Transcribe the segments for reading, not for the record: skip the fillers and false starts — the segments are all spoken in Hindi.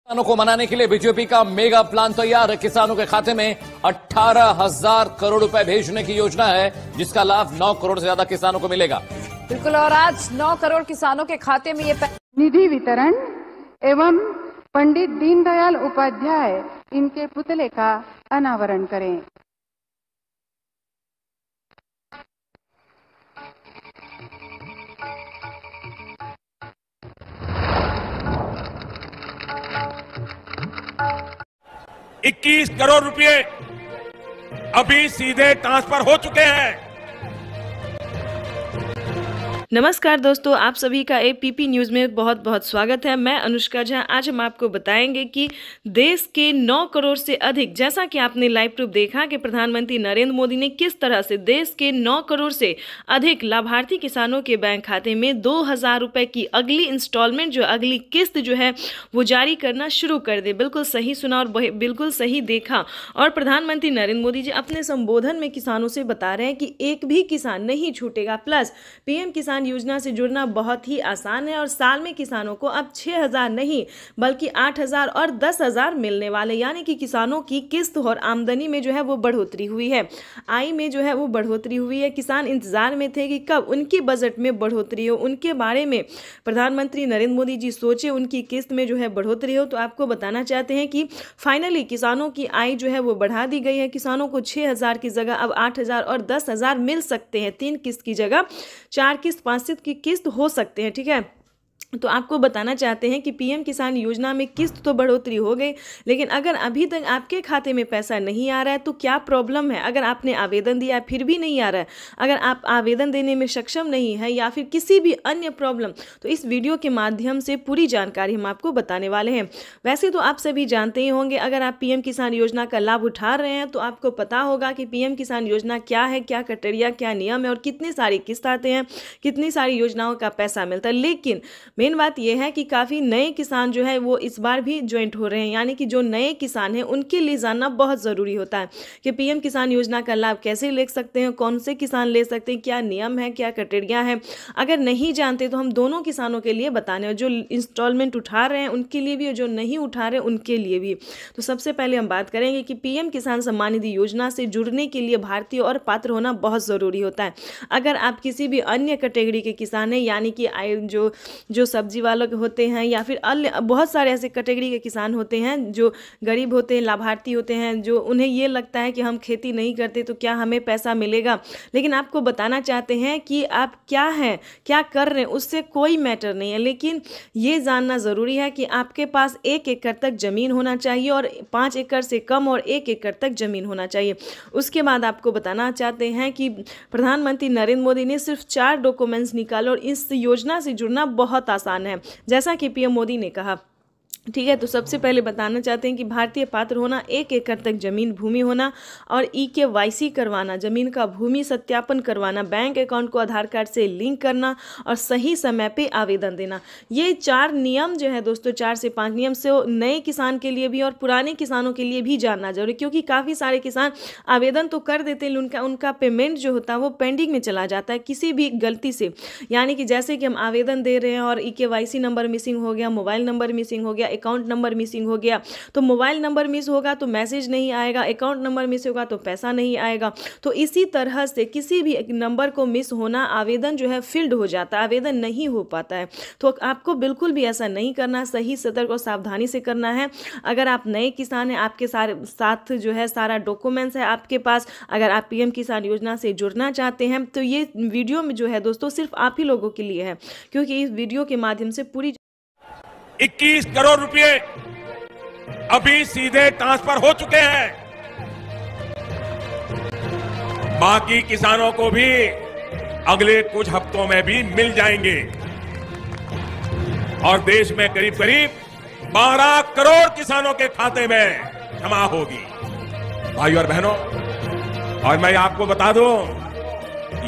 किसानों को मनाने के लिए बीजेपी का मेगा प्लान तैयार है। किसानों के खाते में 18,000 करोड़ रुपए भेजने की योजना है, जिसका लाभ 9 करोड़ से ज्यादा किसानों को मिलेगा। बिल्कुल, और आज 9 करोड़ किसानों के खाते में ये निधि वितरण एवं पंडित दीनदयाल उपाध्याय इनके पुतले का अनावरण करें। ₹21 करोड़ अभी सीधे ट्रांसफर हो चुके हैं। नमस्कार दोस्तों, आप सभी का एपीपी न्यूज़ में बहुत बहुत स्वागत है। मैं अनुष्का झा। आज हम आपको बताएंगे कि देश के 9 करोड़ से अधिक, जैसा कि आपने लाइव प्रूफ देखा कि प्रधानमंत्री नरेंद्र मोदी ने किस तरह से देश के 9 करोड़ से अधिक लाभार्थी किसानों के बैंक खाते में 2,000 रुपये की अगली इंस्टॉलमेंट, जो अगली किस्त जो है वो जारी करना शुरू कर दे। बिल्कुल सही सुना और बिल्कुल सही देखा। और प्रधानमंत्री नरेंद्र मोदी जी अपने संबोधन में किसानों से बता रहे हैं कि एक भी किसान नहीं छूटेगा। प्लस पीएम किसान योजना से जुड़ना बहुत ही आसान है और साल में किसानों को अब 6,000 नहीं बल्कि 8,000 और 10,000 मिलने वाले, यानी कि किसानों की किस्त और आमदनी में जो है वो बढ़ोतरी हुई है, आय में जो है वो बढ़ोतरी हुई है। किसान इंतजार में थे कि कब उनकी बजट में बढ़ोतरी हो, उनके बारे में प्रधानमंत्री नरेंद्र मोदी जी सोचे, उनकी किस्त में जो है बढ़ोतरी हो। तो आपको बताना चाहते हैं कि फाइनली किसानों की आय जो है वो बढ़ा दी गई है। किसानों को 6,000 की जगह अब 8,000 और 10,000 मिल सकते हैं। 3 किस्त की जगह 4 किस्त 5 की किस्त हो सकते हैं। ठीक है, तो आपको बताना चाहते हैं कि पीएम किसान योजना में किस्त तो बढ़ोतरी हो गई, लेकिन अगर अभी तक आपके खाते में पैसा नहीं आ रहा है तो क्या प्रॉब्लम है? अगर आपने आवेदन दिया फिर भी नहीं आ रहा है, अगर आप आवेदन देने में सक्षम नहीं है या फिर किसी भी अन्य प्रॉब्लम, तो इस वीडियो के माध्यम से पूरी जानकारी हम आपको बताने वाले हैं। वैसे तो आप सभी जानते ही होंगे, अगर आप पीएम किसान योजना का लाभ उठा रहे हैं तो आपको पता होगा कि पीएम किसान योजना क्या है, क्या क्राइटेरिया, क्या नियम है और कितनी सारी किस्त आते हैं, कितनी सारी योजनाओं का पैसा मिलता है। लेकिन मेन बात यह है कि काफ़ी नए किसान जो है वो इस बार भी ज्वाइंट हो रहे हैं, यानी कि जो नए किसान हैं उनके लिए जानना बहुत ज़रूरी होता है कि पीएम किसान योजना का लाभ कैसे ले सकते हैं, कौन से किसान ले सकते हैं, क्या नियम है, क्या क्राइटेरिया है। अगर नहीं जानते तो हम दोनों किसानों के लिए बताने हैं, जो इंस्टॉलमेंट उठा रहे हैं उनके लिए भी और जो नहीं उठा रहे उनके लिए भी। तो सबसे पहले हम बात करेंगे कि पीएम किसान सम्मान निधि योजना से जुड़ने के लिए भारतीय और पात्र होना बहुत ज़रूरी होता है। अगर आप किसी भी अन्य कैटेगरी के किसान हैं, यानी कि जो सब्जी वालों के होते हैं या फिर अन्य बहुत सारे ऐसे कैटेगरी के किसान होते हैं जो गरीब होते हैं, लाभार्थी होते हैं, जो उन्हें ये लगता है कि हम खेती नहीं करते तो क्या हमें पैसा मिलेगा। लेकिन आपको बताना चाहते हैं कि आप क्या हैं, क्या कर रहे हैं, उससे कोई मैटर नहीं है। लेकिन ये जानना ज़रूरी है कि आपके पास 1 एकड़ तक ज़मीन होना चाहिए और 5 एकड़ से कम और 1 एकड़ तक ज़मीन होना चाहिए। उसके बाद आपको बताना चाहते हैं कि प्रधानमंत्री नरेंद्र मोदी ने सिर्फ 4 डॉक्यूमेंट्स निकाले और इस योजना से जुड़ना बहुत आसान है, जैसा कि पीएम मोदी ने कहा। ठीक है, तो सबसे पहले बताना चाहते हैं कि भारतीय पात्र होना, 1 एकड़ तक जमीन भूमि होना और EKYC करवाना, जमीन का भूमि सत्यापन करवाना, बैंक अकाउंट को आधार कार्ड से लिंक करना और सही समय पे आवेदन देना। ये 4 नियम जो है दोस्तों, 4 से 5 नियम से नए किसान के लिए भी और पुराने किसानों के लिए भी जानना जरूरी, क्योंकि काफ़ी सारे किसान आवेदन तो कर देते हैं, उनका पेमेंट जो होता है वो पेंडिंग में चला जाता है किसी भी गलती से। यानी कि जैसे कि हम आवेदन दे रहे हैं और EKYC नंबर मिसिंग हो गया, मोबाइल नंबर मिसिंग हो गया, अकाउंट नंबर मिसिंग हो गया, तो मोबाइल नंबर मिस होगा तो मैसेज नहीं आएगा, अकाउंट नंबर मिस होगा तो पैसा नहीं आएगा। तो इसी तरह से किसी भी एक नंबर को मिस होना, आवेदन जो है फील्ड हो जाता है, आवेदन नहीं हो पाता है। तो आपको बिल्कुल भी ऐसा नहीं करना, सही सतर्क और सावधानी से करना है। अगर आप नए किसान हैं, आपके साथ जो है सारा डॉक्यूमेंट्स है आपके पास, अगर आप पीएम किसान योजना से जुड़ना चाहते हैं तो ये वीडियो में जो है दोस्तों सिर्फ आप ही लोगों के लिए है, क्योंकि इस वीडियो के माध्यम से पूरी 21 करोड़ अभी सीधे ट्रांसफर हो चुके हैं। बाकी किसानों को भी अगले कुछ हफ्तों में भी मिल जाएंगे और देश में करीब करीब 12 करोड़ किसानों के खाते में जमा होगी। भाइयों और बहनों, और मैं आपको बता दूं,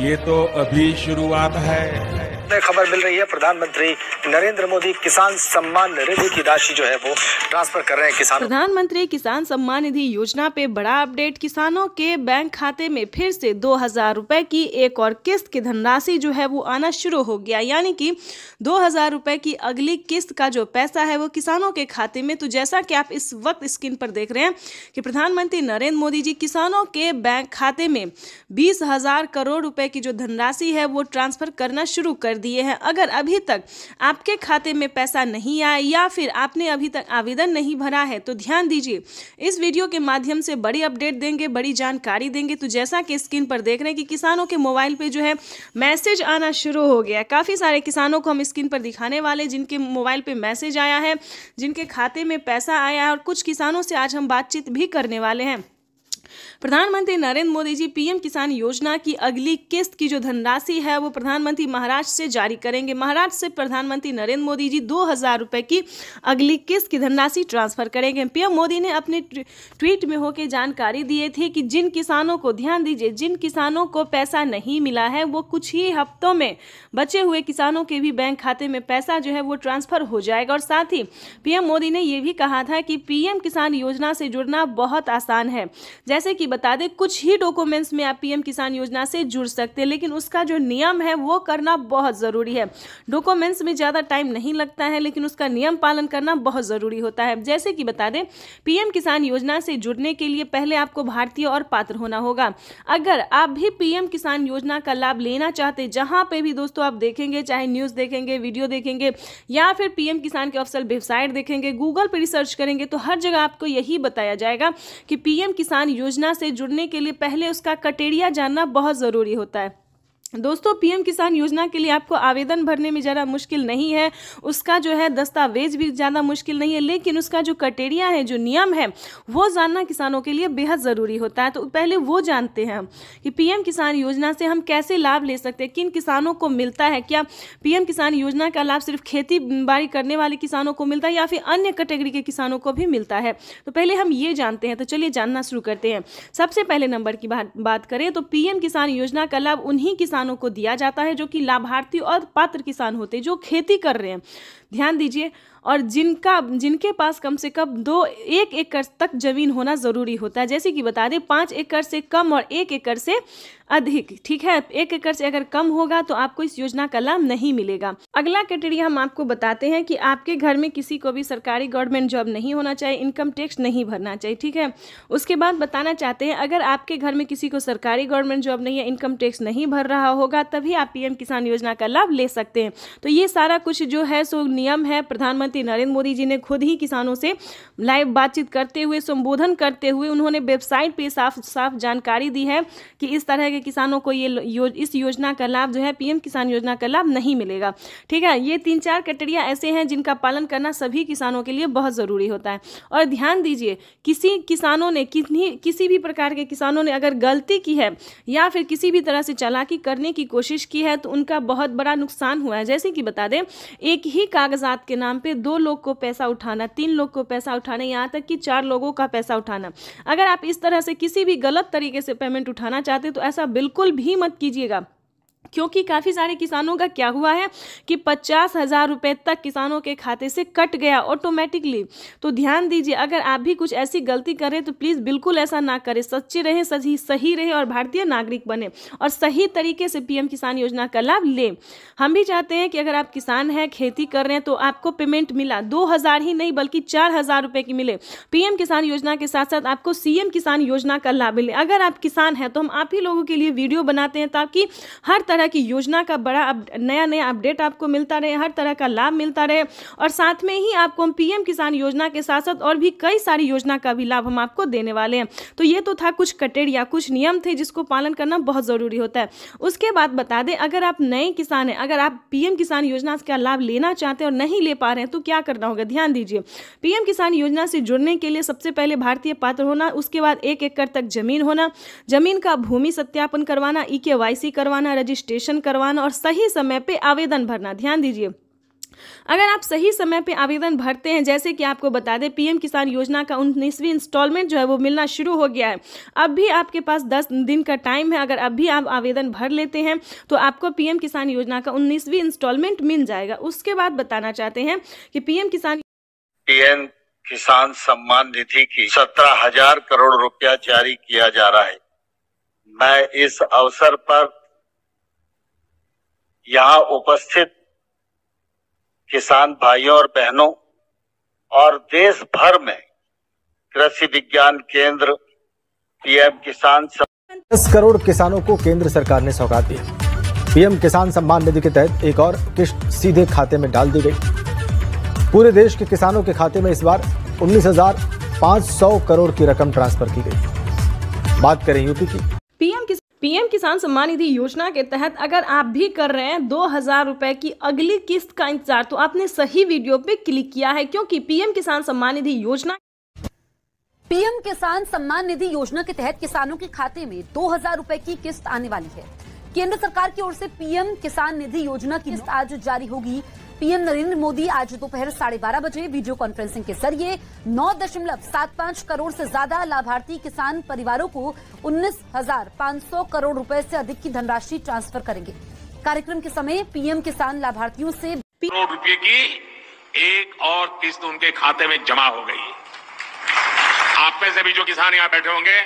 ये तो अभी शुरुआत है। में खबर मिल रही है, प्रधानमंत्री नरेंद्र मोदी किसान सम्मान निधि की राशि जो है वो ट्रांसफर कर रहे हैं किसानों। प्रधानमंत्री किसान सम्मान निधि योजना पे बड़ा अपडेट। किसानों के बैंक खाते में फिर से 2000 रुपए की एक और किस्त की धनराशि जो है वो आना शुरू हो गया, यानी कि 2000 रुपए की अगली किस्त का जो पैसा है वो किसानों के खाते में। तो जैसा कि आप इस वक्त स्क्रीन पर देख रहे हैं कि प्रधानमंत्री नरेंद्र मोदी जी किसानों के बैंक खाते में 20,000 करोड़ रुपए की जो धनराशि है वो ट्रांसफर करना शुरू कर दिए हैं। अगर अभी तक आपके खाते में पैसा नहीं आया या फिर आपने अभी तक आवेदन नहीं भरा है तो ध्यान दीजिए, इस वीडियो के माध्यम से बड़ी अपडेट देंगे, बड़ी जानकारी देंगे। तो जैसा कि स्क्रीन पर देख रहे हैं कि किसानों के मोबाइल पे जो है मैसेज आना शुरू हो गया। काफ़ी सारे किसानों को हम स्क्रीन पर दिखाने वाले जिनके मोबाइल पे मैसेज आया है, जिनके खाते में पैसा आया है, और कुछ किसानों से आज हम बातचीत भी करने वाले हैं। प्रधानमंत्री नरेंद्र मोदी जी पीएम किसान योजना की अगली किस्त की जो धनराशि है वो प्रधानमंत्री महाराष्ट्र से जारी करेंगे। महाराष्ट्र से प्रधानमंत्री नरेंद्र मोदी जी 2000 रुपए की अगली किस्त की धनराशि ट्रांसफर करेंगे। पीएम मोदी ने अपने ट्वीट में होकर जानकारी दिए थे कि जिन किसानों को, ध्यान दीजिए, जिन किसानों को पैसा नहीं मिला है वो कुछ ही हफ्तों में बचे हुए किसानों के भी बैंक खाते में पैसा जो है वो ट्रांसफर हो जाएगा। और साथ ही पीएम मोदी ने ये भी कहा था कि पीएम किसान योजना से जुड़ना बहुत आसान है। जैसे कि बता दें, कुछ ही डॉक्यूमेंट्स में आप पीएम किसान योजना से जुड़ सकते हैं, लेकिन उसका जो नियम है वो करना बहुत ज़रूरी है। डॉक्यूमेंट्स में ज़्यादा टाइम नहीं लगता है, लेकिन उसका नियम पालन करना बहुत ज़रूरी होता है। जैसे कि बता दें, पीएम किसान योजना से जुड़ने के लिए पहले आपको भारतीय और पात्र होना होगा। अगर आप भी पीएम किसान योजना का लाभ लेना चाहते, जहां पे भी दोस्तों आप देखेंगे, चाहे न्यूज़ देखेंगे, वीडियो देखेंगे या फिर पीएम किसान के ऑफिशियल वेबसाइट देखेंगे, गूगल पर रिसर्च करेंगे, तो हर जगह आपको यही बताया जाएगा कि पीएम किसान योजना से जुड़ने के लिए पहले उसका क्राइटेरिया जानना बहुत ज़रूरी होता है। दोस्तों, पीएम किसान योजना के लिए आपको आवेदन भरने में ज़्यादा मुश्किल नहीं है, उसका जो है दस्तावेज भी ज़्यादा मुश्किल नहीं है, लेकिन उसका जो क्राइटेरिया है, जो नियम है, वो जानना किसानों के लिए बेहद ज़रूरी होता है। तो पहले वो जानते हैं हम कि पीएम किसान योजना से हम कैसे लाभ ले सकते हैं, किन किसानों को मिलता है। क्या पीएम किसान योजना का लाभ सिर्फ खेती बाड़ी करने वाले किसानों को मिलता है या फिर अन्य कैटेगरी के किसानों को भी मिलता है? तो पहले हम ये जानते हैं। तो चलिए जानना शुरू करते हैं। सबसे पहले नंबर की बात करें तो पीएम किसान योजना का लाभ उन्हीं किसानों को दिया जाता है जो कि लाभार्थी और पात्र किसान होते हैं, जो खेती कर रहे हैं। ध्यान दीजिए, और जिनके पास कम से कम 1 एकड़ तक जमीन होना जरूरी होता है। जैसे कि बता दें, 5 एकड़ से कम और 1 एकड़ से अधिक, ठीक है। 1 एकड़ से अगर कम होगा तो आपको इस योजना का लाभ नहीं मिलेगा। अगला क्राइटेरिया हम आपको बताते हैं कि आपके घर में किसी को भी सरकारी गवर्नमेंट जॉब नहीं होना चाहिए, इनकम टैक्स नहीं भरना चाहिए, ठीक है। उसके बाद बताना चाहते हैं, अगर आपके घर में किसी को सरकारी गवर्नमेंट जॉब नहीं है, इनकम टैक्स नहीं भर रहा होगा, तभी आप पीएम किसान योजना का लाभ ले सकते हैं। तो ये सारा कुछ जो है सो नियम है। प्रधानमंत्री नरेंद्र मोदी जी ने खुद ही किसानों से लाइव बातचीत करते हुए, संबोधन करते हुए, उन्होंने वेबसाइट पे साफ साफ जानकारी दी है कि इस तरह के किसानों को इस योजना का लाभ जो है, पीएम किसान योजना का लाभ नहीं मिलेगा, ठीक है। ये 3-4 क्राइटेरिया ऐसे हैं जिनका पालन करना सभी किसानों के लिए बहुत ज़रूरी होता है। और ध्यान दीजिए, किसी भी प्रकार के किसानों ने अगर गलती की है या फिर किसी भी तरह से चालाकी करने की कोशिश की है तो उनका बहुत बड़ा नुकसान हुआ है। जैसे कि बता दें, एक ही कागजात के नाम पे 2 लोग को पैसा उठाना, 3 लोग को पैसा उठाना, यहाँ तक कि 4 लोगों का पैसा उठाना। अगर आप इस तरह से किसी भी गलत तरीके से पेमेंट उठाना चाहते हैं तो ऐसा बिल्कुल भी मत कीजिएगा, क्योंकि काफ़ी सारे किसानों का क्या हुआ है कि 50,000 रुपये तक किसानों के खाते से कट गया ऑटोमेटिकली। तो ध्यान दीजिए, अगर आप भी कुछ ऐसी गलती करें तो प्लीज़ बिल्कुल ऐसा ना करें। सच्चे रहें, सही रहें और भारतीय नागरिक बने और सही तरीके से पीएम किसान योजना का लाभ लें। हम भी चाहते हैं कि अगर आप किसान हैं, खेती कर रहे हैं, तो आपको पेमेंट मिला 2,000 ही नहीं बल्कि 4,000 रुपये की मिले। पीएम किसान योजना के साथ साथ आपको सीएम किसान योजना का लाभ मिले। अगर आप किसान हैं तो हम आप ही लोगों के लिए वीडियो बनाते हैं ताकि हर तरह की योजना का बड़ा नया अपडेट आपको मिलता रहे, हर तरह का लाभ मिलता रहे। और साथ में ही आपको हम पीएम किसान योजना के साथ साथ और भी कई सारी योजना का भी लाभ हम आपको देने वाले हैं। तो ये तो था कुछ क्राइटेरिया, कुछ नियम थे जिसको पालन करना बहुत ज़रूरी होता है। उसके बाद बता दें, अगर आप नए किसान हैं, अगर आप पीएम किसान योजना का लाभ लेना चाहते हैं और नहीं ले पा रहे हैं तो क्या करना होगा? ध्यान दीजिए, पीएम किसान योजना से जुड़ने के लिए सबसे पहले भारतीय पात्र होना, उसके बाद 1 एकड़ तक जमीन होना, जमीन का भूमि सत्यापन करवाना, EKYC करवाना, रजिस्ट्रेशन करवाना और सही समय पे आवेदन भरना। ध्यान दीजिए, अगर आप सही समय पे आवेदन भरते हैं, जैसे कि आपको बता दें पीएम किसान योजना का 19वीं इंस्टॉलमेंट जो है वो मिलना शुरू हो गया है। अब भी आपके पास 10 दिन का टाइम है। अगर अब भी आप आवेदन भर लेते हैं तो आपको पीएम किसान योजना का 19वीं इंस्टॉलमेंट मिल जाएगा। उसके बाद बताना चाहते हैं कि पीएम किसान सम्मान निधि की 17,000 करोड़ रुपया जारी किया जा रहा है। मैं इस अवसर पर यहाँ उपस्थित किसान भाइयों और बहनों और देश भर में कृषि विज्ञान केंद्र पीएम किसान 10 करोड़ किसानों को केंद्र सरकार ने सौगात दी। पीएम किसान सम्मान निधि के तहत एक और किस्त सीधे खाते में डाल दी गई। पूरे देश के किसानों के खाते में इस बार 19,500 करोड़ की रकम ट्रांसफर की गई। बात करें यूपी की। पीएम किसान सम्मान निधि योजना के तहत अगर आप भी कर रहे हैं 2,000 रुपए की अगली किस्त का इंतजार, तो आपने सही वीडियो पे क्लिक किया है, क्योंकि पीएम किसान सम्मान निधि योजना के तहत किसानों के खाते में 2,000 रुपए की किस्त आने वाली है। केंद्र सरकार की ओर से पीएम किसान निधि योजना की किस्त आज जारी होगी। पीएम नरेंद्र मोदी आज दोपहर 12:30 बजे वीडियो कॉन्फ्रेंसिंग के जरिए 9.75 करोड़ से ज्यादा लाभार्थी किसान परिवारों को 19,500 करोड़ रुपए से अधिक की धनराशि ट्रांसफर करेंगे। कार्यक्रम के समय पीएम किसान लाभार्थियों से करोड़ रुपए की एक और किस्त उनके खाते में जमा हो गई। आप में से भी जो किसान यहाँ बैठे होंगे,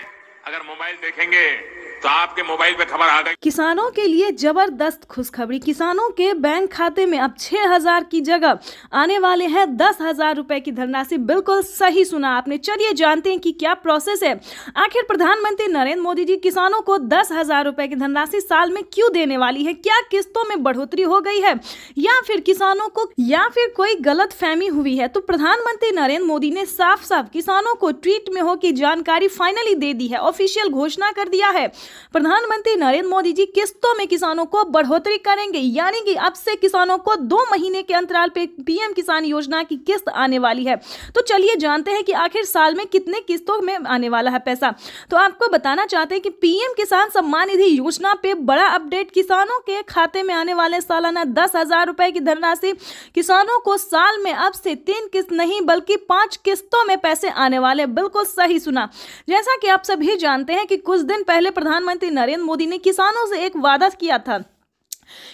अगर मोबाइल देखेंगे तो आपके मोबाइल पे खबर आ गई। किसानों के लिए जबरदस्त खुशखबरी। किसानों के बैंक खाते में अब 6,000 की जगह आने वाले हैं 10,000 रुपए की धनराशि। बिल्कुल सही सुना आपने। चलिए जानते हैं कि क्या प्रोसेस है। आखिर प्रधानमंत्री नरेंद्र मोदी जी किसानों को 10,000 रुपए की धनराशि साल में क्यों देने वाली है? क्या किस्तों में बढ़ोतरी हो गई है या फिर किसानों को कोई गलत फहमी हुई है? तो प्रधानमंत्री नरेंद्र मोदी ने साफ साफ किसानों को ट्वीट में हो की जानकारी फाइनली दे दी है, ऑफिशियल घोषणा कर दिया है। प्रधानमंत्री नरेंद्र मोदी जी किस्तों में किसानों को बढ़ोतरी करेंगे, यानी कि अब से किसानों को 2 महीने के अंतराल पे पीएम किसान योजना की किस्त आने वाली है। तो चलिए जानते हैं कि आखिर साल में कितने किस्तों में आने वाला है पैसा। तो आपको बताना चाहते हैं कि पीएम किसान सम्मान निधि योजना पे बड़ा अपडेट। किसानों के खाते में आने वाले सालाना 10,000 रुपए की धनराशि किसानों को साल में अब से 3 किस्त नहीं बल्कि 5 किस्तों में पैसे आने वाले। बिल्कुल सही सुना। जैसा कि आप सभी जानते हैं कि कुछ दिन पहले प्रधानमंत्री नरेंद्र मोदी ने किसानों से एक वादा किया था।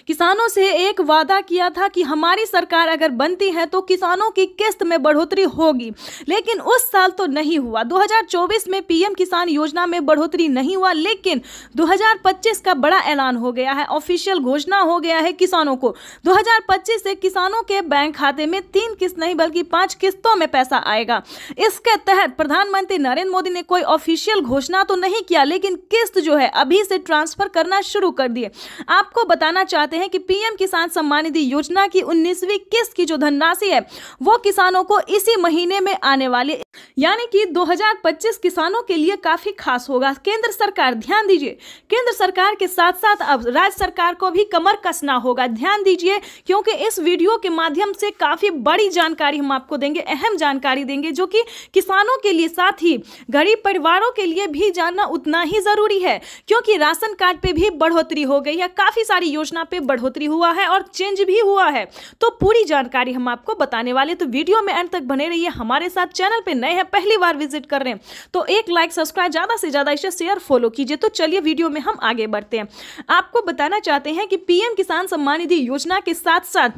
किसानों से एक वादा किया था कि हमारी सरकार अगर बनती है तो किसानों की किस्त में बढ़ोतरी होगी, लेकिन उस साल तो नहीं हुआ। 2024 में पीएम किसान योजना में बढ़ोतरी नहीं हुआ, लेकिन 2025 का बड़ा ऐलान हो गया है, ऑफिशियल घोषणा हो गया है किसानों को। 2025 से किसानों के बैंक खाते में 3 किस्त नहीं बल्कि 5 किस्तों में पैसा आएगा। इसके तहत प्रधानमंत्री नरेंद्र मोदी ने कोई ऑफिशियल घोषणा तो नहीं किया, लेकिन किस्त जो है अभी से ट्रांसफर करना शुरू कर दिए। आपको बताना चाहते हैं कि पीएम किसान सम्मान निधि योजना की 19वीं किस्त की जो धनराशि है वो किसानों को इसी महीने में आने वाली, यानी कि 2025 किसानों के लिए काफी खास होगा। केंद्र सरकार, ध्यान दीजिए, केंद्र सरकार के साथ साथ अब राज्य सरकार को भी कमर कसना होगा। ध्यान दीजिए, क्योंकि इस वीडियो के माध्यम से काफी बड़ी जानकारी हम आपको देंगे, अहम जानकारी देंगे, जो कि किसानों के लिए साथ ही गरीब परिवारों के लिए भी जानना उतना ही जरूरी है, क्योंकि राशन कार्ड पे भी बढ़ोतरी हो गई है, काफी सारी योजना पे बढ़ोतरी हुआ है और चेंज भी हुआ है। तो पूरी जानकारी हम आपको बताने वाले, तो वीडियो में अंत तक बने रहिए हमारे साथ। चैनल पे नए हैं, पहली बार विजिट कर रहे हैं तो एक लाइक, सब्सक्राइब, ज्यादा से ज्यादा इसे शेयर, फॉलो कीजिए। तो चलिए वीडियो में हम आगे बढ़ते हैं। आपको बताना चाहते हैं कि पीएम किसान सम्मान निधि योजना के साथ साथ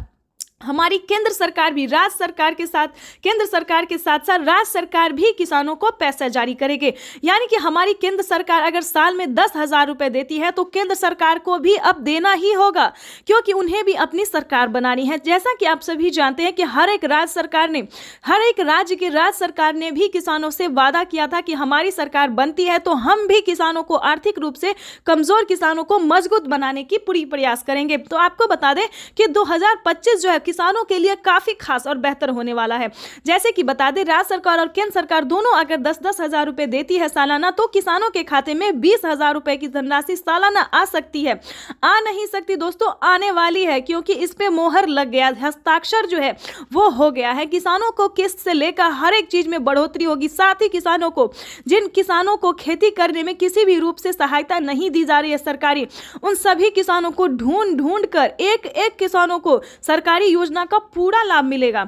हमारी केंद्र सरकार भी राज्य सरकार के साथ राज्य सरकार भी किसानों को पैसा जारी करेंगे। यानी कि हमारी केंद्र सरकार अगर साल में 10,000 रुपए देती है तो केंद्र सरकार को भी अब देना ही होगा, क्योंकि उन्हें भी अपनी सरकार बनानी है। जैसा कि आप सभी जानते हैं कि हर एक राज्य सरकार ने भी किसानों से वादा किया था कि हमारी सरकार बनती है तो हम भी किसानों को, आर्थिक रूप से कमजोर किसानों को मजबूत बनाने की पूरी प्रयास करेंगे। तो आपको बता दें कि 2025 जो है किसानों के लिए काफी खास और बेहतर होने वाला है। जैसे कि बता दें, राज्य सरकार और केंद्र सरकार दोनों अगर 10-10 हजार रुपए देती है सालाना, तो किसानों के खाते में 20,000 रुपए की धनराशि सालाना आ सकती है। आ नहीं सकती दोस्तों, आने वाली है, क्योंकि इस पे मोहर लग गया, हस्ताक्षर जो है वो हो गया है। किसानों को किस्त से लेकर हर एक चीज में बढ़ोतरी होगी। साथ ही किसानों को, जिन किसानों को खेती करने में किसी भी रूप से सहायता नहीं दी जा रही है सरकारी, उन सभी किसानों को ढूंढ कर एक एक किसानों को सरकारी योजना का पूरा लाभ मिलेगा।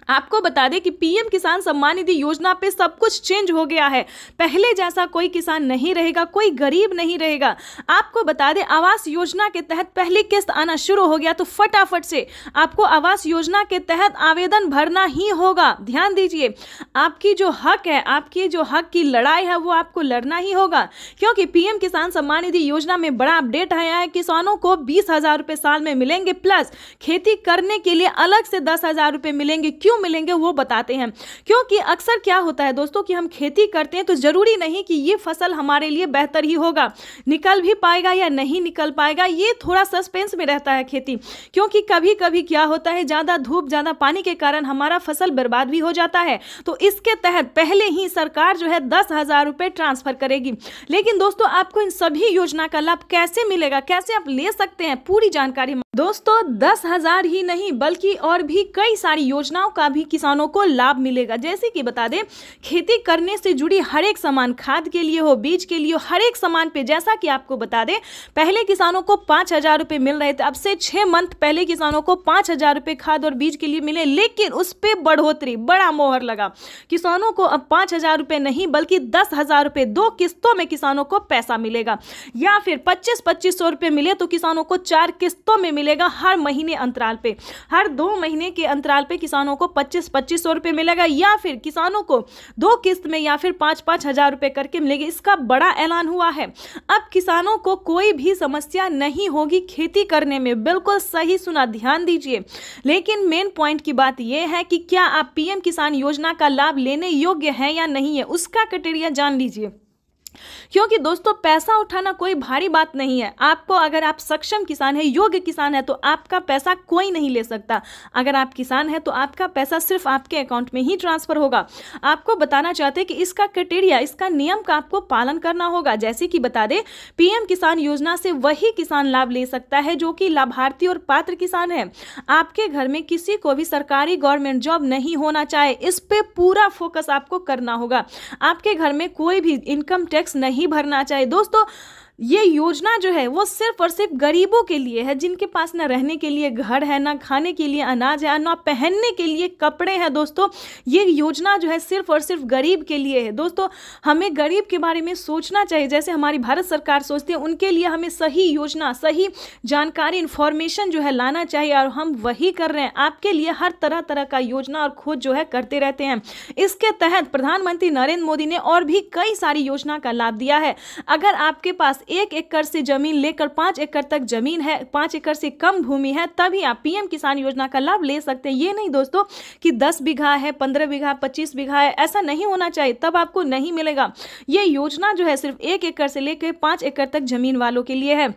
आपको बता दें कि पीएम किसान सम्मान निधि योजना पे सब कुछ चेंज हो गया है। पहले जैसा कोई किसान नहीं रहेगा, कोई गरीब नहीं रहेगा। आपको बता दें आवास योजना के तहत पहली किस्त आना शुरू हो गया, तो फटाफट से आपको आवास योजना के तहत आवेदन भरना ही होगा। ध्यान दीजिए, आपकी जो हक है, आपकी जो हक की लड़ाई है वो आपको लड़ना ही होगा, क्योंकि पीएम किसान सम्मान निधि योजना में बड़ा अपडेट आया है। किसानों को 20,000 रुपये साल में मिलेंगे, प्लस खेती करने के लिए अलग से 10,000 रुपये मिलेंगे। क्यों मिलेंगे वो बताते हैं। क्योंकि अक्सर क्या होता है दोस्तों कि हम खेती करते हैं तो जरूरी नहीं कि ये फसल हमारे लिए बेहतर ही होगा, निकल भी पाएगा या नहीं निकल पाएगा, ये थोड़ा सस्पेंस में रहता है खेती। क्योंकि कभी कभी क्या होता है, ज्यादा धूप ज्यादा पानी के कारण हमारा फसल बर्बाद भी हो जाता है। तो इसके तहत पहले ही सरकार जो है 10,000 रुपए ट्रांसफर करेगी। लेकिन दोस्तों आपको इन सभी योजना का लाभ कैसे मिलेगा, कैसे आप ले सकते हैं, पूरी जानकारी दोस्तों 10,000 ही नहीं बल्कि और भी कई सारी योजनाओं का भी किसानों को लाभ मिलेगा। जैसे कि बता दें, खेती करने से जुड़ी हर एक सामान, खाद के लिए हो, बीज के लिए हो, हर एक सामान पे जैसा कि आपको बता दें पहले किसानों को 5,000 रुपये मिल रहे थे, अब से 6 मंथ पहले किसानों को 5,000 रुपये खाद और बीज के लिए मिले। लेकिन उस पर बढ़ोतरी, बड़ा मोहर लगा। किसानों को अब 5,000 रुपये नहीं बल्कि 10,000 रुपये 2 किस्तों में किसानों को पैसा मिलेगा, या फिर 25-2500 रुपये मिले तो किसानों को 4 किस्तों में मिलेगा। हर महीने अंतराल पे, हर 2 महीने के अंतराल पे किसानों को 25-2500 रुपये मिलेगा, या फिर किसानों को 2 किस्त में या फिर 5-5 हजार रुपये करके मिलेगी। इसका बड़ा ऐलान हुआ है। अब किसानों को कोई भी समस्या नहीं होगी खेती करने में। बिल्कुल सही सुना, ध्यान दीजिए। लेकिन मेन पॉइंट की बात यह है कि क्या आप पीएम किसान योजना का लाभ लेने योग्य हैं या नहीं है, उसका क्राइटेरिया जान लीजिए। क्योंकि दोस्तों पैसा उठाना कोई भारी बात नहीं है। आपको अगर आप सक्षम किसान है, योग्य किसान है, तो आपका पैसा कोई नहीं ले सकता। अगर आप किसान है तो आपका पैसा सिर्फ आपके अकाउंट में ही ट्रांसफर होगा। आपको बताना चाहते हैं कि इसका क्राइटेरिया, इसका नियम का आपको पालन करना होगा। जैसे कि बता दें, पीएम किसान योजना से वही किसान लाभ ले सकता है जो कि लाभार्थी और पात्र किसान है। आपके घर में किसी को भी सरकारी गवर्नमेंट जॉब नहीं होना चाहे, इस पे पूरा फोकस आपको करना होगा। आपके घर में कोई भी इनकम टैक्स नहीं भरना चाहिए। दोस्तों ये योजना जो है वो सिर्फ और सिर्फ गरीबों के लिए है, जिनके पास ना रहने के लिए घर है, ना खाने के लिए अनाज है, ना पहनने के लिए कपड़े हैं। दोस्तों ये योजना जो है सिर्फ और सिर्फ गरीब के लिए है। दोस्तों हमें गरीब के बारे में सोचना चाहिए, जैसे हमारी भारत सरकार सोचती है। उनके लिए हमें सही योजना, सही जानकारी, इंफॉर्मेशन जो है लाना चाहिए, और हम वही कर रहे हैं। आपके लिए हर तरह तरह का योजना और खोज जो है करते रहते हैं। इसके तहत प्रधानमंत्री नरेंद्र मोदी ने और भी कई सारी योजना का लाभ दिया है। अगर आपके पास 1 एकड़ से जमीन लेकर 5 एकड़ तक जमीन है, 5 एकड़ से कम भूमि है, तभी आप पीएम किसान योजना का लाभ ले सकते हैं। ये नहीं दोस्तों कि 10 बीघा है, 15 बीघा, 25 बीघा है, ऐसा नहीं होना चाहिए, तब आपको नहीं मिलेगा। ये योजना जो है सिर्फ 1 एकड़ से लेकर 5 एकड़ तक जमीन वालों के लिए है।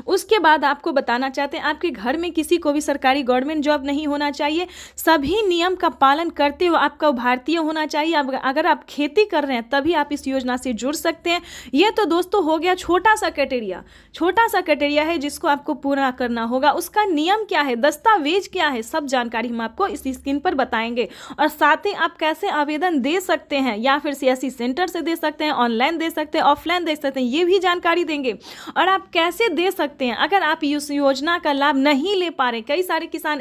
उसके बाद आपको बताना चाहते हैं, आपके घर में किसी को भी सरकारी गवर्नमेंट जॉब नहीं होना चाहिए। सभी नियम का पालन करते हुए आपका भारतीय होना चाहिए। अगर आप खेती कर रहे हैं तभी आप इस योजना से जुड़ सकते हैं। ये तो दोस्तों हो गया छोटा सा क्राइटेरिया है जिसको आपको पूरा करना होगा। उसका नियम क्या है, दस्तावेज क्या है, सब जानकारी हम आपको इस स्क्रीन पर बताएंगे। और साथ ही आप कैसे आवेदन दे सकते हैं, या फिर सीएससी सेंटर से दे सकते हैं, ऑनलाइन दे सकते हैं, ऑफलाइन दे सकते हैं, ये भी जानकारी देंगे। और आप कैसे दे सकते हैं अगर आप इस योजना का लाभ नहीं ले पा रहे। कई सारे किसान,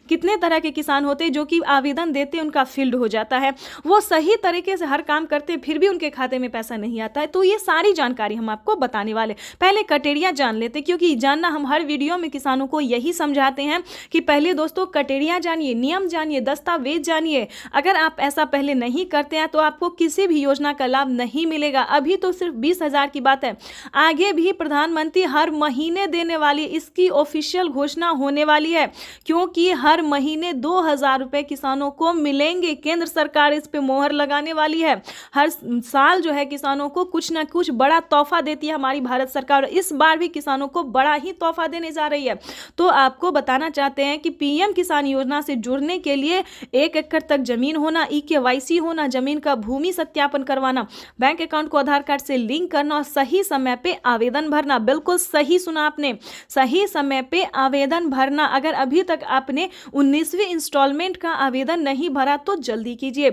कितने तरह के किसान होते हैं जो कि आवेदन देते उनका फील्ड हो जाता है, वो सही तरीके से हर काम करते फिर भी उनके खाते में पैसा नहीं आता है। तो ये सारी जानकारी हम आपको बताने वाले। पहले क्राइटेरिया जान लेते, क्योंकि जानना हम हर वीडियो में किसानों को यही समझाते हैं कि पहले दोस्तों क्राइटेरिया जानिए, नियम जानिए, दस्तावेज जानिए। अगर आप ऐसा पहले नहीं करते हैं तो आपको किसी भी योजना का लाभ नहीं मिलेगा। अभी तो सिर्फ 20,000 की बात है, आगे भी प्रधानमंत्री हर महीने देने वाली, इसकी ऑफिशियल घोषणा होने वाली है, क्योंकि हर महीने 2,000 रुपए किसानों को मिलेंगे। केंद्र सरकार इस पे मोहर लगाने वाली है। हर साल जो है किसानों को कुछ ना कुछ बड़ा तोहफा देती है हमारी भारत सरकार। इस बार भी किसानों को बड़ा ही तोहफा देने जा रही है। तो आपको बताना चाहते हैं कि पीएम किसान योजना से जुड़ने के लिए 1 एकड़ तक जमीन होना, EKYC होना, जमीन का भूमि सत्यापन करवाना, बैंक अकाउंट को आधार कार्ड से लिंक करना और सही समय पे आवेदन भरना। बिल्कुल सही सुना आपने, सही समय पे आवेदन भरना। अगर अभी तक आपने 19वीं इंस्टॉलमेंट का आवेदन नहीं भरा तो जल्दी कीजिए।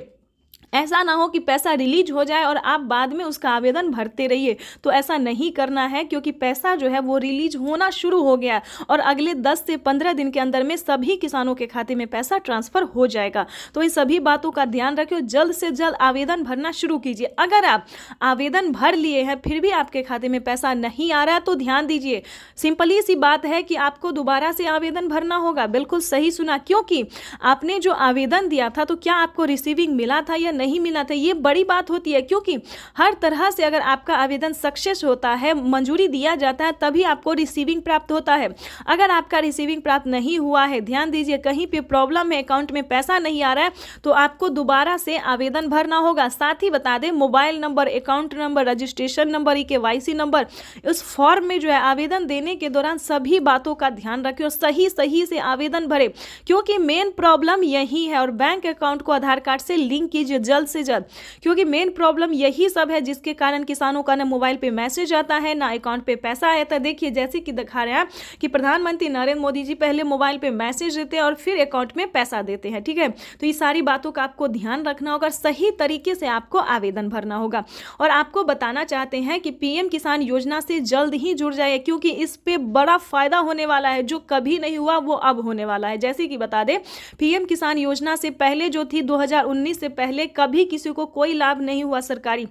ऐसा ना हो कि पैसा रिलीज हो जाए और आप बाद में उसका आवेदन भरते रहिए। तो ऐसा नहीं करना है, क्योंकि पैसा जो है वो रिलीज होना शुरू हो गया और अगले 10 से 15 दिन के अंदर में सभी किसानों के खाते में पैसा ट्रांसफर हो जाएगा। तो इन सभी बातों का ध्यान रखिए, जल्द से जल्द आवेदन भरना शुरू कीजिए। अगर आप आवेदन भर लिए हैं फिर भी आपके खाते में पैसा नहीं आ रहा है तो ध्यान दीजिए, सिंपली सी बात है कि आपको दोबारा से आवेदन भरना होगा। बिल्कुल सही सुना, क्योंकि आपने जो आवेदन दिया था तो क्या आपको रिसीविंग मिला था या नहीं मिला था, ये बड़ी बात होती है। क्योंकि हर तरह से अगर आपका आवेदन सक्सेस होता है, मंजूरी दिया जाता है, तभी आपको रिसीविंग प्राप्त होता है। अगर आपका रिसीविंग प्राप्त नहीं हुआ है, ध्यान दीजिए, कहीं पे प्रॉब्लम है, अकाउंट में पैसा नहीं आ रहा है, तो आपको दोबारा से आवेदन भरना होगा। साथ ही बता दें, mobile number, account number, registration number, KYC number, उस फॉर्म में जो है आवेदन देने के दौरान सभी बातों का ध्यान रखें और सही से आवेदन भरें, क्योंकि मेन प्रॉब्लम यही है। और बैंक अकाउंट को आधार कार्ड से लिंक कीजिए जल्द से जल्द, क्योंकि मेन प्रॉब्लम यही सब है जिसके कारण किसानों का ना मोबाइल पे मैसेज आता है, ना अकाउंट पे पैसा आता है। देखिए, जैसे कि दिखा रहे हैं कि प्रधानमंत्री नरेंद्र मोदी जी पहले मोबाइल पे मैसेज देते हैं और फिर अकाउंट में पैसा देते हैं, ठीक है। तो ये सारी बातों का आपको ध्यान रखना होगा, सही तरीके से आपको आवेदन भरना होगा। और आपको बताना चाहते हैं कि PM किसान योजना से जल्द ही जुड़ जाए, क्योंकि इस पे बड़ा फायदा होने वाला है, जो कभी नहीं हुआ वो अब होने वाला है। जैसे कि बता दें, PM किसान योजना से पहले जो थी 2019 से पहले कभी किसी को कोई लाभ नहीं हुआ सरकारी,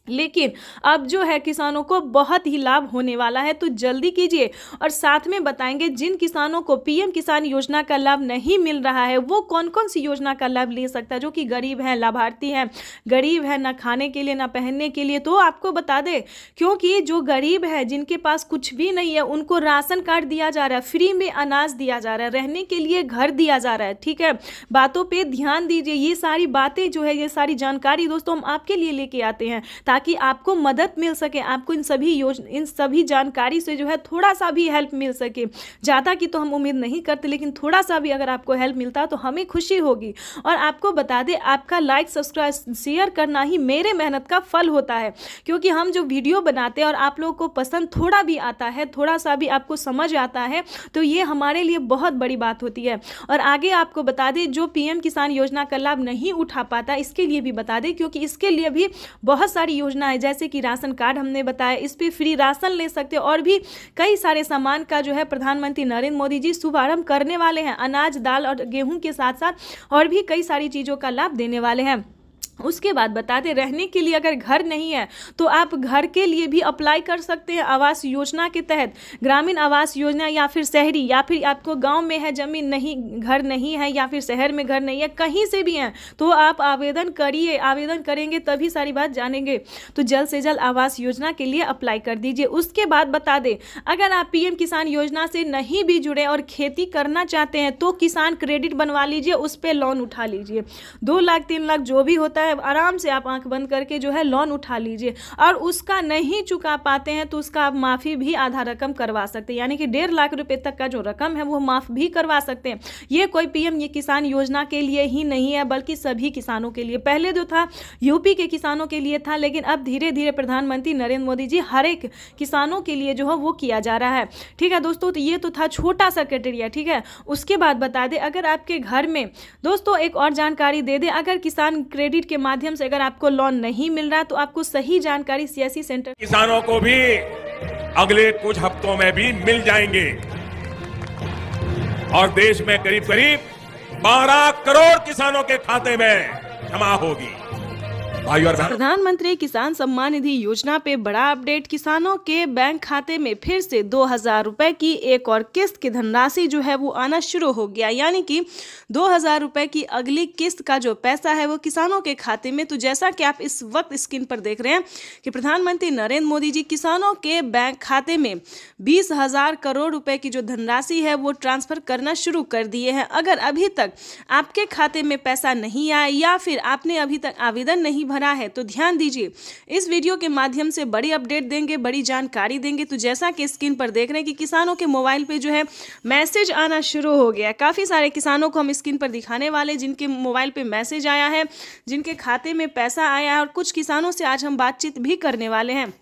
लेकिन अब जो है किसानों को बहुत ही लाभ होने वाला है। तो जल्दी कीजिए। और साथ में बताएंगे जिन किसानों को PM किसान योजना का लाभ नहीं मिल रहा है वो कौन कौन सी योजना का लाभ ले सकता है, जो कि गरीब है, लाभार्थी है, गरीब है, ना खाने के लिए ना पहनने के लिए। तो आपको बता दें, क्योंकि जो गरीब है, जिनके पास कुछ भी नहीं है, उनको राशन कार्ड दिया जा रहा है, फ्री में अनाज दिया जा रहा है, रहने के लिए घर दिया जा रहा है, ठीक है। बातों पर ध्यान दीजिए। ये सारी बातें जो है, ये सारी जानकारी दोस्तों हम आपके लिए लेके आते हैं ताकि आपको मदद मिल सके, आपको इन सभी जानकारी से जो है थोड़ा सा भी हेल्प मिल सके। ज़्यादा की तो हम उम्मीद नहीं करते, लेकिन थोड़ा सा भी अगर आपको हेल्प मिलता तो हमें खुशी होगी। और आपको बता दें, आपका लाइक, सब्सक्राइब, शेयर करना ही मेरे मेहनत का फल होता है, क्योंकि हम जो वीडियो बनाते हैं और आप लोगों को पसंद थोड़ा भी आता है, थोड़ा सा भी आपको समझ आता है, तो ये हमारे लिए बहुत बड़ी बात होती है। और आगे आपको बता दें, जो PM किसान योजना का लाभ नहीं उठा पाता, इसके लिए भी बता दें, क्योंकि इसके लिए भी बहुत सारी योजना है, जैसे कि राशन कार्ड हमने बताया, इस पे फ्री राशन ले सकते हैं, और भी कई सारे सामान का जो है प्रधानमंत्री नरेंद्र मोदी जी शुभारंभ करने वाले हैं। अनाज, दाल और गेहूं के साथ साथ और भी कई सारी चीज़ों का लाभ देने वाले हैं। उसके बाद बता दें, रहने के लिए अगर घर नहीं है तो आप घर के लिए भी अप्लाई कर सकते हैं आवास योजना के तहत, ग्रामीण आवास योजना, या फिर शहरी, या फिर आपको गांव में है जमीन नहीं, घर नहीं है, या फिर शहर में घर नहीं है, कहीं से भी हैं तो आप आवेदन करिए। आवेदन करेंगे तभी सारी बात जानेंगे। तो जल्द से जल्द आवास योजना के लिए अप्लाई कर दीजिए। उसके बाद बता दें, अगर आप PM किसान योजना से नहीं भी जुड़े और खेती करना चाहते हैं तो किसान क्रेडिट बनवा लीजिए, उस पर लोन उठा लीजिए। 2 लाख 3 लाख जो भी होता है, आराम से आप आंख बंद करके जो है लोन उठा लीजिए। और उसका नहीं चुका पाते हैं तो उसका आप माफ़ी भी आधा रकम करवा सकते हैं, यानी कि 1.5 लाख रुपए तक का जो रकम है वो माफ़ भी करवा सकते हैं। ये कोई PM ये किसान योजना के लिए ही नहीं है, बल्कि सभी किसानों के लिए। पहले जो था UP के किसानों के लिए था, लेकिन अब धीरे धीरे प्रधानमंत्री नरेंद्र मोदी जी हर एक किसानों के लिए जो है वो किया जा रहा है, ठीक है दोस्तों। तो ये तो था छोटा सा क्राइटेरिया, ठीक है। उसके बाद बता दें, अगर आपके घर में दोस्तों एक और जानकारी दे दें, अगर किसान क्रेडिट के माध्यम से अगर आपको लोन नहीं मिल रहा है तो आपको सही जानकारी CSC सेंटर किसानों को भी अगले कुछ हफ्तों में भी मिल जाएंगे और देश में करीब करीब 12 करोड़ किसानों के खाते में जमा होगी। प्रधानमंत्री किसान सम्मान निधि योजना पे बड़ा अपडेट। किसानों के बैंक खाते में फिर से 2000 रुपए की एक और किस्त की धनराशि जो है वो आना शुरू हो गया, यानी कि 2000 रुपए की अगली किस्त का जो पैसा है वो किसानों के खाते में। तो जैसा कि आप इस वक्त स्क्रीन पर देख रहे हैं कि प्रधानमंत्री नरेंद्र मोदी जी किसानों के बैंक खाते में 20,000 करोड़ रुपए की जो धनराशि है वो ट्रांसफर करना शुरू कर दिए हैं। अगर अभी तक आपके खाते में पैसा नहीं आया या फिर आपने अभी तक आवेदन नहीं भरा है तो ध्यान दीजिए, इस वीडियो के माध्यम से बड़ी अपडेट देंगे, बड़ी जानकारी देंगे। तो जैसा कि स्क्रीन पर देख रहे हैं कि किसानों के मोबाइल पे जो है मैसेज आना शुरू हो गया। काफ़ी सारे किसानों को हम स्क्रीन पर दिखाने वाले जिनके मोबाइल पे मैसेज आया है, जिनके खाते में पैसा आया है, और कुछ किसानों से आज हम बातचीत भी करने वाले हैं।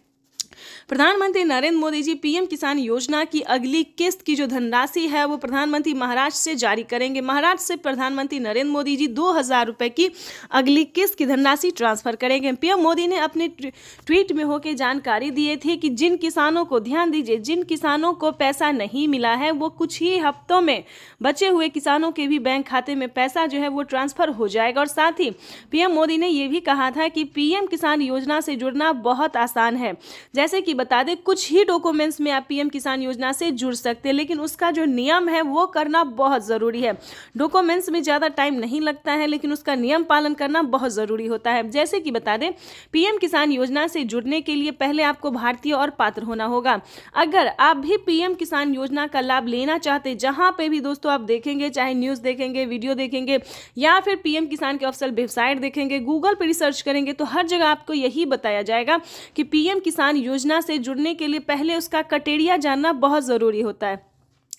प्रधानमंत्री नरेंद्र मोदी जी पीएम किसान योजना की अगली किस्त की जो धनराशि है वो प्रधानमंत्री महाराष्ट्र से जारी करेंगे। महाराष्ट्र से प्रधानमंत्री नरेंद्र मोदी जी 2000 रुपए की अगली किस्त की धनराशि ट्रांसफर करेंगे। पीएम मोदी ने अपने ट्वीट में होकर जानकारी दिए थे कि जिन किसानों को, ध्यान दीजिए, जिन किसानों को पैसा नहीं मिला है वो कुछ ही हफ्तों में बचे हुए किसानों के भी बैंक खाते में पैसा जो है वो ट्रांसफर हो जाएगा। और साथ ही पीएम मोदी ने यह भी कहा था कि पीएम किसान योजना से जुड़ना बहुत आसान है। जैसे कि बता दें, कुछ ही डॉक्यूमेंट्स में आप पीएम किसान योजना से जुड़ सकते हैं, लेकिन उसका जो नियम है वो करना बहुत जरूरी है। डॉक्यूमेंट्स में ज्यादा टाइम नहीं लगता है, लेकिन उसका नियम पालन करना बहुत जरूरी होता है। जैसे कि बता दें, पीएम किसान योजना से जुड़ने के लिए पहले आपको भारतीय और पात्र होना होगा। अगर आप भी पीएम किसान योजना का लाभ लेना चाहते, जहां पे भी दोस्तों आप देखेंगे, चाहे न्यूज देखेंगे, वीडियो देखेंगे या फिर पीएम किसान के ऑफिशियल वेबसाइट देखेंगे, गूगल पर रिसर्च करेंगे, तो हर जगह आपको यही बताया जाएगा कि पीएम किसान योजना से जुड़ने के लिए पहले उसका क्राइटेरिया जानना बहुत जरूरी होता है।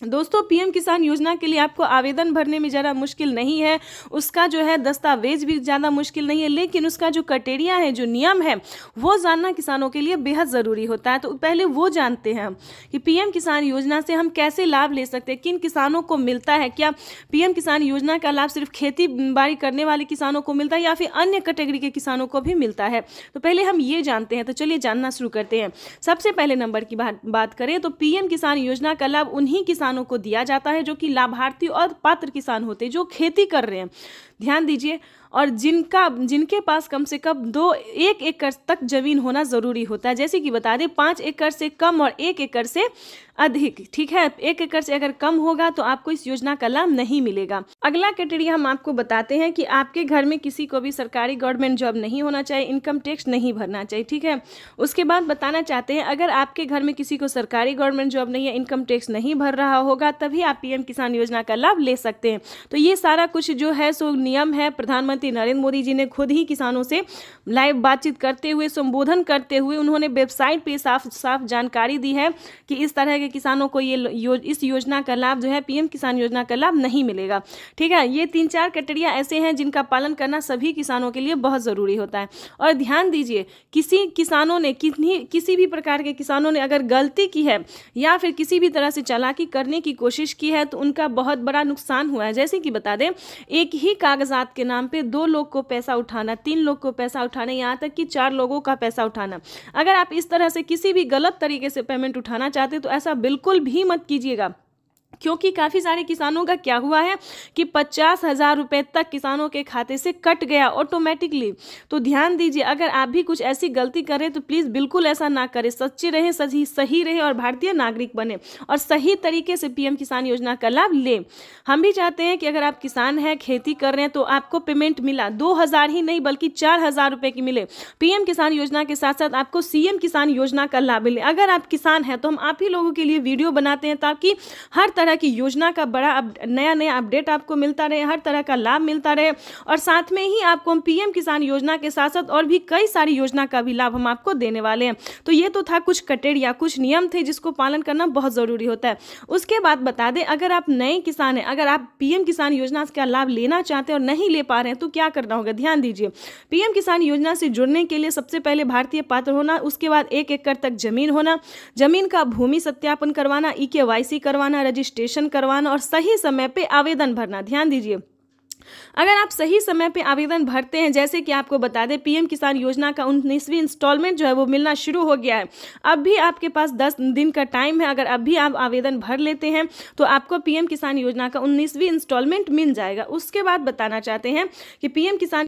दोस्तों, पीएम किसान योजना के लिए आपको आवेदन भरने में ज़्यादा मुश्किल नहीं है, उसका जो है दस्तावेज भी ज़्यादा मुश्किल नहीं है, लेकिन उसका जो क्राइटेरिया है, जो नियम है, वो जानना किसानों के लिए बेहद ज़रूरी होता है। तो पहले वो जानते हैं हम कि पीएम किसान योजना से हम कैसे लाभ ले सकते हैं, किन किसानों को मिलता है। क्या पीएम किसान योजना का लाभ सिर्फ खेती बाड़ी करने वाले किसानों को मिलता है या फिर अन्य कैटेगरी के किसानों को भी मिलता है? तो पहले हम ये जानते हैं। तो चलिए जानना शुरू करते हैं। सबसे पहले नंबर की बात करें तो पीएम किसान योजना का लाभ उन्हीं किसानों को दिया जाता है जो कि लाभार्थी और पात्र किसान होते हैं, जो खेती कर रहे हैं। ध्यान दीजिए, और जिनके पास कम से कम 1 एकड़ तक जमीन होना जरूरी होता है। जैसे कि बता दें, 5 एकड़ से कम और 1 एकड़ से अधिक, ठीक है। 1 एकड़ से अगर कम होगा तो आपको इस योजना का लाभ नहीं मिलेगा। अगला क्राइटेरिया हम आपको बताते हैं कि आपके घर में किसी को भी सरकारी गवर्नमेंट जॉब नहीं होना चाहिए, इनकम टैक्स नहीं भरना चाहिए, ठीक है। उसके बाद बताना चाहते हैं, अगर आपके घर में किसी को सरकारी गवर्नमेंट जॉब नहीं है, इनकम टैक्स नहीं भर रहा होगा, तभी आप पीएम किसान योजना का लाभ ले सकते हैं। तो ये सारा कुछ जो है सो नियम है, प्रधानमंत्री नरेंद्र मोदी जी ने खुद ही किसानों से लाइव बातचीत करते हुए, संबोधन करते हुए उन्होंने वेबसाइट पे साफ साफ जानकारी दी है कि इस तरह के किसानों को इस योजना का लाभ जो है, पीएम किसान योजना का लाभ नहीं मिलेगा, ठीक है। ये 3-4 क्राइटेरिया ऐसे हैं जिनका पालन करना सभी किसानों के लिए बहुत जरूरी होता है। और ध्यान दीजिए, किसी भी प्रकार के किसानों ने अगर गलती की है या फिर किसी भी तरह से चालाकी करने की कोशिश की है तो उनका बहुत बड़ा नुकसान हुआ है। जैसे कि बता दें, एक ही कागजात के नाम पे 2 लोग को पैसा उठाना, 3 लोग को पैसा उठाना, यहाँ तक कि 4 लोगों का पैसा उठाना। अगर आप इस तरह से किसी भी गलत तरीके से पेमेंट उठाना चाहते तो ऐसा बिल्कुल भी मत कीजिएगा, क्योंकि काफ़ी सारे किसानों का क्या हुआ है कि 50,000 रुपए तक किसानों के खाते से कट गया ऑटोमेटिकली। तो ध्यान दीजिए, अगर आप भी कुछ ऐसी गलती करें तो प्लीज़ बिल्कुल ऐसा ना करें, सच्चे रहें, सही रहें और भारतीय नागरिक बने और सही तरीके से पीएम किसान योजना का लाभ लें। हम भी चाहते हैं कि अगर आप किसान हैं, खेती कर रहे हैं, तो आपको पेमेंट मिला 2,000 ही नहीं बल्कि 4,000 रुपये की मिले। पीएम किसान योजना के साथ साथ आपको सीएम किसान योजना का लाभ मिले। अगर आप किसान हैं तो हम आप ही लोगों के लिए वीडियो बनाते हैं ताकि हर तरह की योजना का बड़ा नया अपडेट आपको मिलता रहे, हर तरह का लाभ मिलता रहे। और साथ में ही आपको हम पीएम किसान योजना के साथ साथ और भी कई सारी योजना का भी लाभ हम आपको देने वाले हैं। तो ये तो था कुछ क्राइटेरिया, कुछ नियम थे जिसको पालन करना बहुत जरूरी होता है। उसके बाद बता दें, अगर आप नए किसान हैं, अगर आप पीएम किसान योजना का लाभ लेना चाहते हैं और नहीं ले पा रहे हैं तो क्या करना होगा? ध्यान दीजिए, पीएम किसान योजना से जुड़ने के लिए सबसे पहले भारतीय पात्र होना, उसके बाद 1 एकड़ तक जमीन होना, जमीन का भूमि सत्यापन करवाना, EKYC करवाना, रजिस्ट्रेशन करवाना और सही समय पे आवेदन भरना। ध्यान दीजिए, अगर आप सही समय पे आवेदन भरते हैं, जैसे कि आपको बता दें, पीएम किसान योजना का 19वीं इंस्टॉलमेंट जो है वो मिलना शुरू हो गया है। अब भी आपके पास 10 दिन का टाइम है। अगर अब भी आप आवेदन भर लेते हैं तो आपको पीएम किसान योजना का 19वीं इंस्टॉलमेंट मिल जाएगा। उसके बाद बताना चाहते हैं कि पीएम किसान